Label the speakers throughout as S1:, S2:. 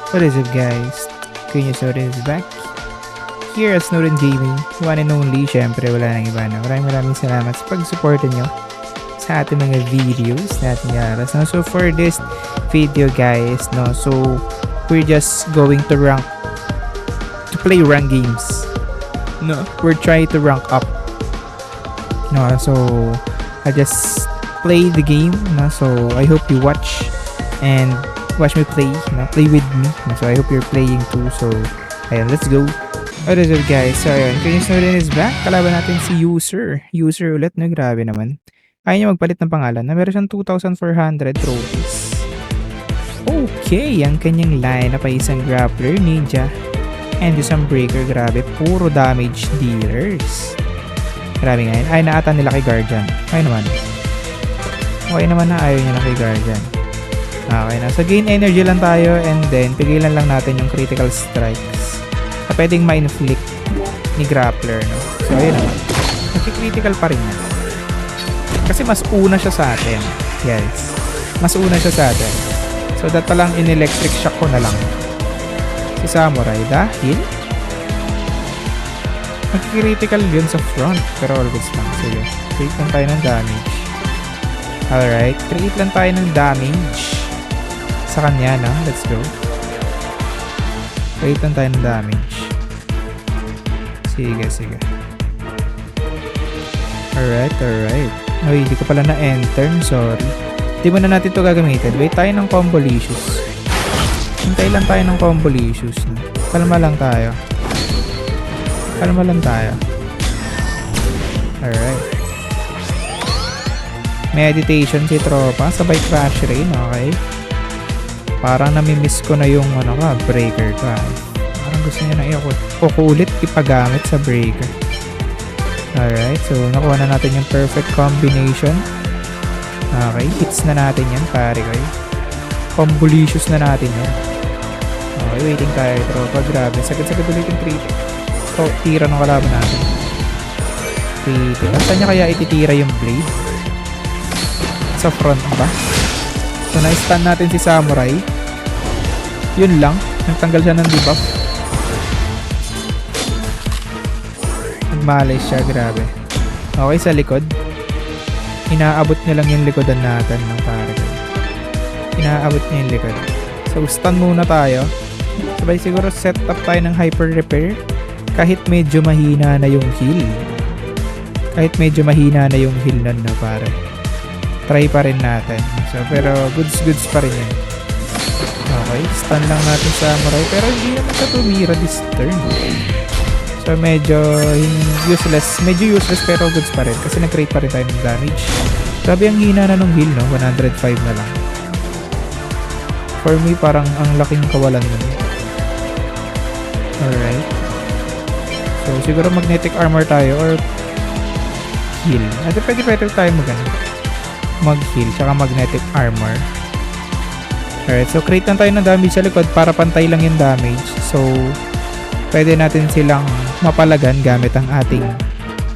S1: What is up guys? Kuya Snowden is back. Here at Snowden Gaming, one and only, syempre wala nang iba na. Maraming salamat sa pag-suporta nyo sa ating mga videos natin yaras. No? So for this video guys, no, so we're just going to play rank games. No, we're trying to rank up. No, so I just play the game. No, so I hope you watch and watch me play, play with me. So I hope you're playing too. So ayun, let's go. What is up guys? So ayun, Kuya Snowden is back. Kalaban natin si User ulit, no? Grabe naman. Ayaw niya magpalit ng pangalan na meron siyang 2,400 trophies. Okay, ang kanyang lineup ay isang grappler, ninja, and isang breaker. Grabe, puro damage dealers. Grabe nga yun. Ay, naata nila kay Guardian. Okay naman na ayaw niya na kay Guardian. Okay na. So, gain energy lang tayo and then pigilan lang natin yung critical strikes na pwedeng ma-inflict ni grappler, no? So, ayun naman. Naki-critical pa rin yan. Kasi mas una siya sa atin. Yes. Mas una siya sa atin. So, that palang in-electric shock ko na lang. Si Samurai dahil naki-critical yun sa front. Pero all goods lang. Sige. Create lang tayo ng damage. Alright. Create lang tayo ng damage sa kanya, no? Let's go. Create lang tayo ng damage. Sige. Alright. Ay, hindi ko pala na-enter. Sorry. Di mo na natin ito gagamitin. Wait tayo ng Combolicious. Hintay lang tayo ng Combolicious. No? Kalma lang tayo. Alright. Meditation si tropa. Sabay crash rain. Okay. Parang namimiss ko na yung breaker ka. Parang gusto niya na ulit ipagamit sa breaker. Alright, so nakuha na natin yung perfect combination. Okay, hits na natin yan, pare ko. Combolicious na natin yan. Okay, waiting tayo, tropa. Grabe, sagad-sagad ulit yung critic. So, tira ng kalaban natin. Critic. Saan niya kaya ititira yung blade? Sa front ba? So, na-stun natin si Samurai. Yun lang. Nagtanggal siya ng debuff. Nagmalay siya. Grabe. Okay, sa likod. Inaabot niya lang yung likodan natin ng pare. Inaabot niya yung likod. So, stun muna tayo. Sabay siguro set up tayo ng hyper repair. Kahit medyo mahina na yung heal. Nun na pare. Try pa rin natin. So, pero goods pa rin yan. Okay, stun lang natin sa Samurai. Pero hindi naman siya tumira this turn. So, medyo useless pero goods pa rin. Kasi nag-create pa rin tayo ng damage. Sabi ang hina na nung heal, no? 105 na lang. For me, parang ang laking kawalan nun. Alright. So, siguro magnetic armor tayo or heal. At pwede tayo mag-heal tsaka magnetic armor. Alright, so create lang tayo ng damage sa likod para pantay lang yung damage. So, pwede natin silang mapalagan gamit ang ating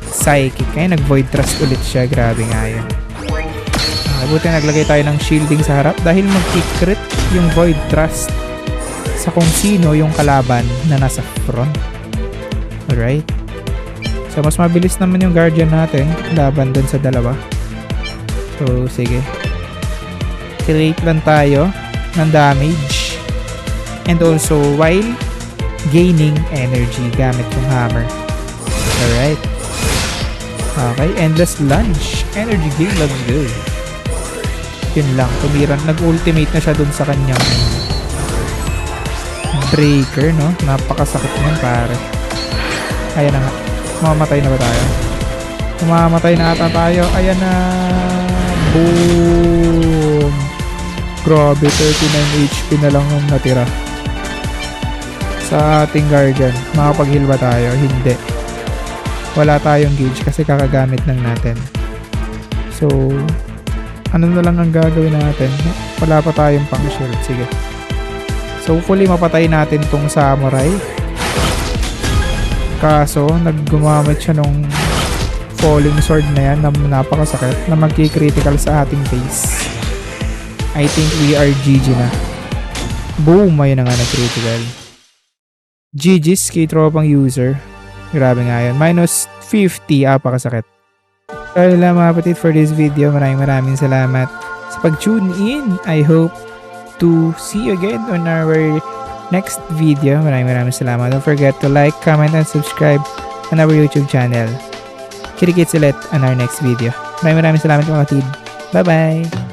S1: psychic. Kaya nag-void thrust ulit siya. Grabe nga yun. Buti naglagay tayo ng shielding sa harap dahil mag-crit yung void thrust sa kung sino yung kalaban na nasa front. Alright. So, mas mabilis naman yung guardian natin laban dun sa dalawa. So, sige. Create lang tayo ng damage. And also, while gaining energy gamit yung hammer. Alright. Okay, endless lunge. Energy gain, let's go. Yun lang, tumiran. Nag-ultimate na siya dun sa kanyang breaker, no? Napakasakit niyan, pare. Ayan na nga. Mamamatay na ba tayo? Mamamatay na ata tayo. Ayan na. Boom! Grabe, 39 HP na lang ang natira sa ating guardian. Makapag-heal ba tayo? Hindi. Wala tayong gauge kasi kakagamit lang natin. So, ano na lang ang gagawin natin? Wala pa tayong pang shield. Sige. So, hopefully mapatay natin tong Samurai. Kaso, naggumamit siya nung falling sword na yan na napakasakit na magki-critical sa ating face. I think we are GG na. Boom! Ayun na nga nag-critical. GG's kay tropang user. Grabe nga yun. Minus 50. Apakasakit. Kaya lang mga kapatid for this video. Maraming salamat sa pag-tune in. I hope to see you again on our next video. Maraming salamat. Don't forget to like, comment, and subscribe on our YouTube channel. Kita-kits ulit on our next video. Maraming salamat mga kapatid. Bye-bye!